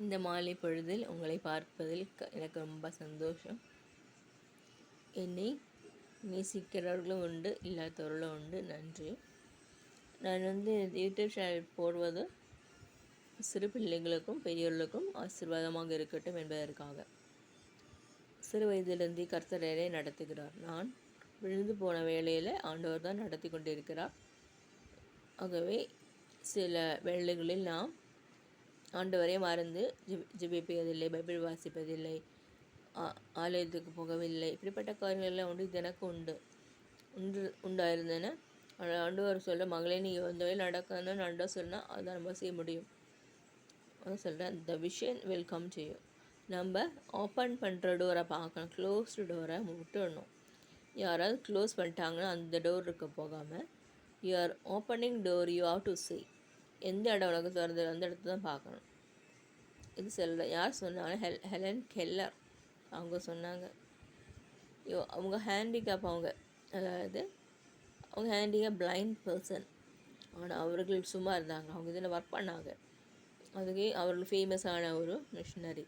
இந்த மாலை பொழுதில் உங்களை பார்ப்பதில் எனக்கு ரொம்ப சந்தோஷம். என்னை நேசிக்கிறவர்களும் உண்டு, இல்லாதவர்களும் உண்டு. நன்றி. நான் யூடியூப் சேனல் போடுவது சிறு பிள்ளைகளுக்கும் பெரியவர்களுக்கும் ஆசீர்வாதமாக இருக்கட்டும் என்பதற்காக. சிறு வயதிலிருந்து கர்த்தர் என்னை நடத்துகிறார். நான் விழுந்து போன வேளையில் ஆண்டவர் தான் நடத்தி கொண்டிருக்கிறார். ஆகவே சில வேளைகளில் நாம் ஆண்டவரை மறந்து ஜெபிப்பதில்லை, பைபிள் வாசிப்பதில்லை, ஆலயத்துக்கு போகவில்லை. இப்படிப்பட்ட காரியங்கள்லாம் இது எனக்கு உண்டாயிருந்தேன்னா ஆண்டவர் சொல்ல, மகளே நீ இந்த வழி நடக்கணும்னு ஆண்டவர் சொன்னால் அதை நம்ம செய்ய முடியும். அதான் சொல்கிறேன், the vision will come to you. நம்ம ஓப்பன் பண்ணுற டோரை பார்க்கணும், க்ளோஸ்டு டோரை விட்டுடணும். யாராவது க்ளோஸ் பண்ணிட்டாங்கன்னா அந்த டோர் இருக்க போகாமல் you are opening door, you have to see. எந்த இடம் உனக்கு திறந்து அந்த இடத்த தான் பார்க்கணும். இது யார் சொன்னாங்க? ஹெலன் கெல்லர் அவங்க சொன்னாங்க. அவங்க ஹேண்டிகேப், அதாவது அவங்க ஹேண்டிகேப் பிளைண்ட் பர்சன். ஆனால் அவர்கள் சும்மா இருந்தாங்க, அவங்க இதில் ஒர்க் பண்ணாங்க. அதுக்கே அவர்கள் ஃபேமஸான ஒரு மிஷினரி.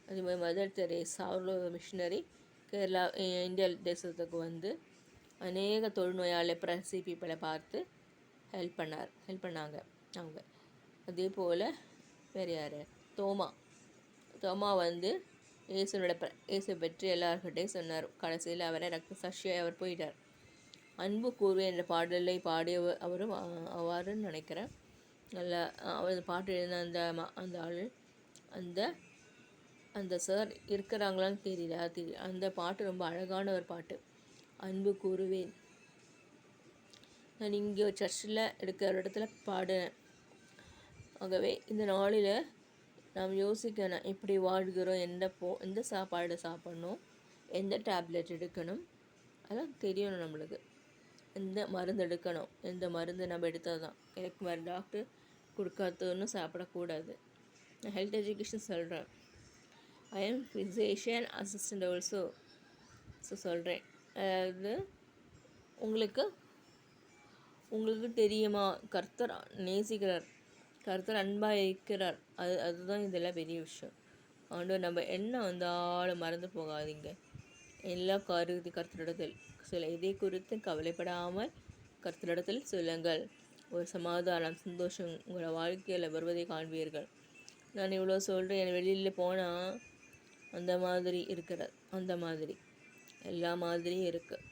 அதேமாதிரி மதர் தெரேசா அவர்கள் மிஷினரி கேரளா இந்தியா தேசத்துக்கு அநேக தொழுநோயாளி லெப்ரசி பீப்பிளை பார்த்து ஹெல்ப் பண்ணாங்க அவங்க. அதே போல் வேறு யார்? தோமா இயேசு பற்றி எல்லார்கிட்டையும் சொன்னார். கடைசியில் அவரை ரத்த சாட்சியாக அவர் போயிட்டார். அன்பு கூர்வே என்ற பாடலை பாடியவர் அவரும் அவ்வாறுன்னு நினைக்கிறேன். நல்லா அவர் பாட்டு எழுதின அந்த ஆள் அந்த சார் இருக்கிறாங்களான்னு தெரியல. அந்த பாட்டு ரொம்ப அழகான ஒரு பாட்டு, அன்பு கூறுவேன். நான் இங்கே ஒரு சர்ச்சில் இருக்கிற இடத்துல பாடுறேன். ஆகவே இந்த நாளில் நாம் யோசிக்கணும், எப்படி வாழ்கிறோம், எந்த சாப்பாடு சாப்பிட்ணும், எந்த டேப்லெட் எடுக்கணும், அதெல்லாம் தெரியணும் நம்மளுக்கு. எந்த மருந்து எடுக்கணும், எந்த மருந்து நம்ம எடுத்தால் தான். எனக்கு டாக்டர் கொடுக்காதன்னு சாப்பிடக்கூடாது. நான் ஹெல்த் எஜுகேஷன் சொல்கிறேன். I am physician assistant also. சொல்கிறேன், அதாவது உங்களுக்கு தெரியுமா, கர்த்தர் நேசிக்கிறார், கர்த்தர் அன்பாக இருக்கிறார். அதுதான் இதெல்லாம் பெரிய விஷயம். ஆண்டவர் நம்ம என்ன வந்தாலும் மறந்து போகாதீங்க. எல்லா காரியத்தையும் கர்த்தரிடத்தில் இதை குறித்து கவலைப்படாமல் கர்த்தரிடத்தில் சொல்லுங்கள். ஒரு சமாதானம், சந்தோஷம் உங்களோட வாழ்க்கையில் வருவதை காண்பீர்கள். நான் இவ்வளோ சொல்கிறேன், என் வெளியில் போனால் அந்த மாதிரி இருக்கிறது, அந்த மாதிரி எல்லா மாதிரியும் இருக்குது.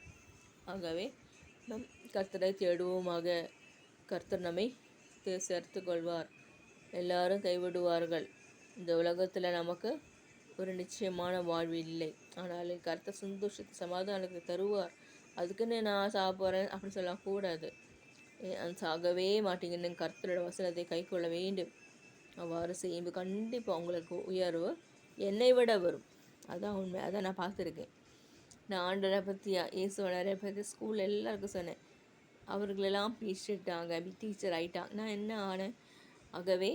ஆகவே நம் கர்த்தரை தேடுவோமாக. கர்த்தர் நம்மை சேர்த்து கொள்வார். எல்லாரும் கைவிடுவார்கள். இந்த உலகத்தில் நமக்கு ஒரு நிச்சயமான வாழ்வு இல்லை. ஆனால் கர்த்தர் சந்தோஷத்தை, சமாதானத்தை தருவார். அதுக்குன்னு நான் சாப்பிட்றேன் அப்படி சொல்லக்கூடாது. சாகவே மாட்டீங்கன்னு கர்த்தரோட வசனத்தை கை கொள்ள வேண்டும். அவ்வாறு செய்யும்போது கண்டிப்பாக உங்களுக்கு உயர்வு என்னை விட வரும். அதான் உண்மை. அதை நான் பார்த்துருக்கேன். நான் ஆண்டரை பற்றி, இயேசுவனரை பற்றி ஸ்கூலில் எல்லாருக்கும் சொன்னேன். அவர்களெல்லாம் பேசிட்டாங்க, டீச்சர் ஆகிட்டாங்க. நான் என்ன ஆனேன்? ஆகவே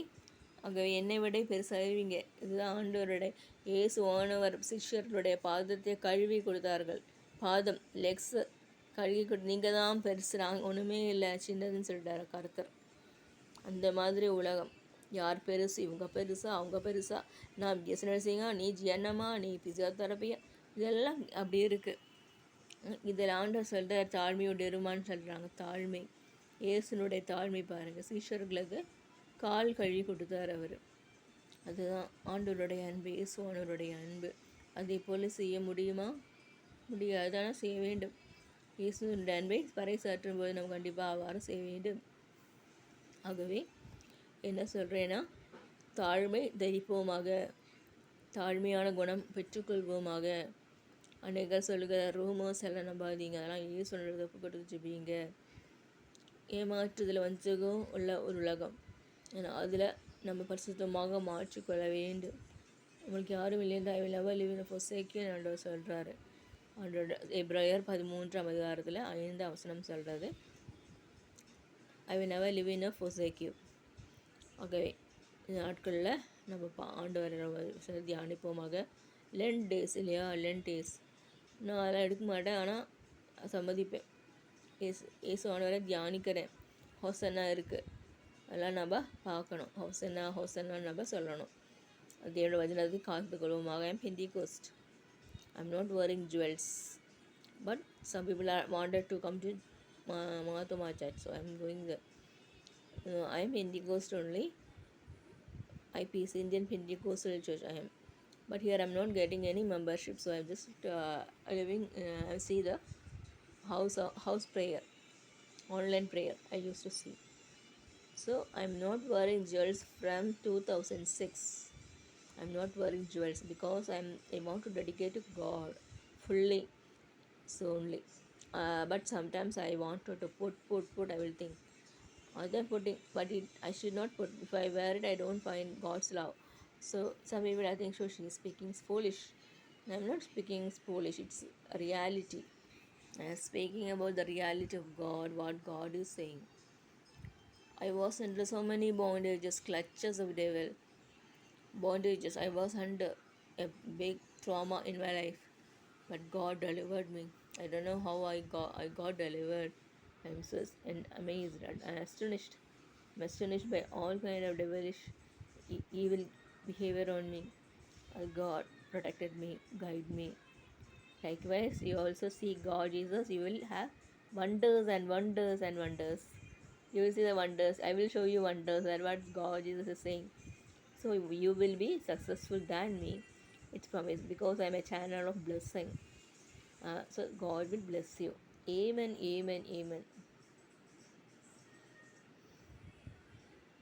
என்னை விட பெருசாகுவீங்க. இதுதான் ஆண்டவருடைய இயேசுவானவர் சிஷ்யர்களுடைய பாதத்தை கழுவி கொடுத்தார்கள். பாதம், லெக்ஸு கழுவி கொடு. நீங்கள் தான் பெருசு, நாங்கள் ஒன்றுமே இல்லை, சின்னதுன்னு சொல்லிட்டாரு கர்த்தர். அந்த மாதிரி உலகம். யார் பெருசு? இவங்க பெருசா, அவங்க பெருசா, நான் பிஎஸ்சி நர்சிங்கா, நீ ஜிஎன்எம்மா, நீ ஃபிசியோதெரப்பியா, இதெல்லாம் அப்படி இருக்குது. இதில் ஆண்டவர் சொல்கிற தாழ்மையோடு இருமான்னு சொல்கிறாங்க. தாழ்மை, இயேசுனுடைய தாழ்மை பாருங்கள். சீஷர்களுக்கு கால் கழுவி கொடுத்தார் அவர். அதுதான் ஆண்டவருடைய அன்பு, இயேசுவானவருடைய அன்பு. அதே போல் செய்ய முடியுமா? முடியாது, ஆனால் செய்ய வேண்டும். இயேசுனுடைய அன்பை பறைசாற்றும் போது நம்ம கண்டிப்பாக அவ்வாறு செய்ய வேண்டும். ஆகவே என்ன சொல்கிறேன்னா, தாழ்மை தரிப்போமாக, தாழ்மையான குணம் பெற்றுக்கொள்வோமாக. அநேகர் சொல்கிற ரூமர்ஸ் எல்லாம் நம்பாதீங்க, அதெல்லாம் இயேசுனுடைய தப்பு கொடுத்து ஜெபிங்க. ஏமாற்றுதல் வஞ்சகம் உள்ள ஒரு உலகம். ஏன்னா அதில் நம்ம பரிசுத்தமாக மாற்றிக்கொள்ள வேண்டும். நம்மளுக்கு யாரும் இல்லைன்னு I will never leave in forsaken ஆண்டவர் சொல்கிறாரு. ஆண்டோட எபிரேயர் 13ஆம் அதிகாரத்தில் 5ஆம் வசனம் சொல்கிறது, I will never leave in forsake you. ஆகவே இந்த நாட்களில் நம்ம ஆண்டவரை தியானிப்போமாக. லென்ட் டேஸ் இல்லையா, லென்ட் டேஸ் நான் அதெல்லாம் எடுக்க மாட்டேன், ஆனால் சம்மதிப்பேன். இயேசுவானவரை தியானிக்கிறேன். ஹோசன்னா இருக்குது, அதெல்லாம் நம்ம பார்க்கணும். ஹோசன்னா நம்ம சொல்லணும். தேவனோட வசனத்தை காத்துக்கொள்வோமாக. I am Pentecost. I'm not wearing jewels. But some people are wanted to come to Mahatma Church, so I'm going there. I am Pentecost only. IPC, Indian Pentecostal Church I am. But here I'm not getting any membership, so I'm just living. I see the house prayer, online prayer I used to see. So I'm not wearing jewels from 2006. I'm not wearing jewels because I want to dedicate to God fully. So only. But sometimes I wanted to put. I will think. Other putting, but I should not put. If I wear it, I don't find God's love. So some people I think so she is speaking foolish. I'm not speaking foolish. It's a reality. I'm speaking about the reality of God. What God is saying. I was under so many bondages, clutches of devil. Bondages. I was under a big trauma in my life, but God delivered me. I don't know how I got delivered. I'm so amazed and astonished. I'm astonished by all kind of devilish evil behavior on me. God protected me, guide me. Likewise, you also see God Jesus. You will have wonders and wonders and wonders. You will see the wonders. I will show you wonders. That's what God Jesus is saying. So you will be successful than me. It's promised because I'm a channel of blessing. So God will bless you. Amen, amen, amen.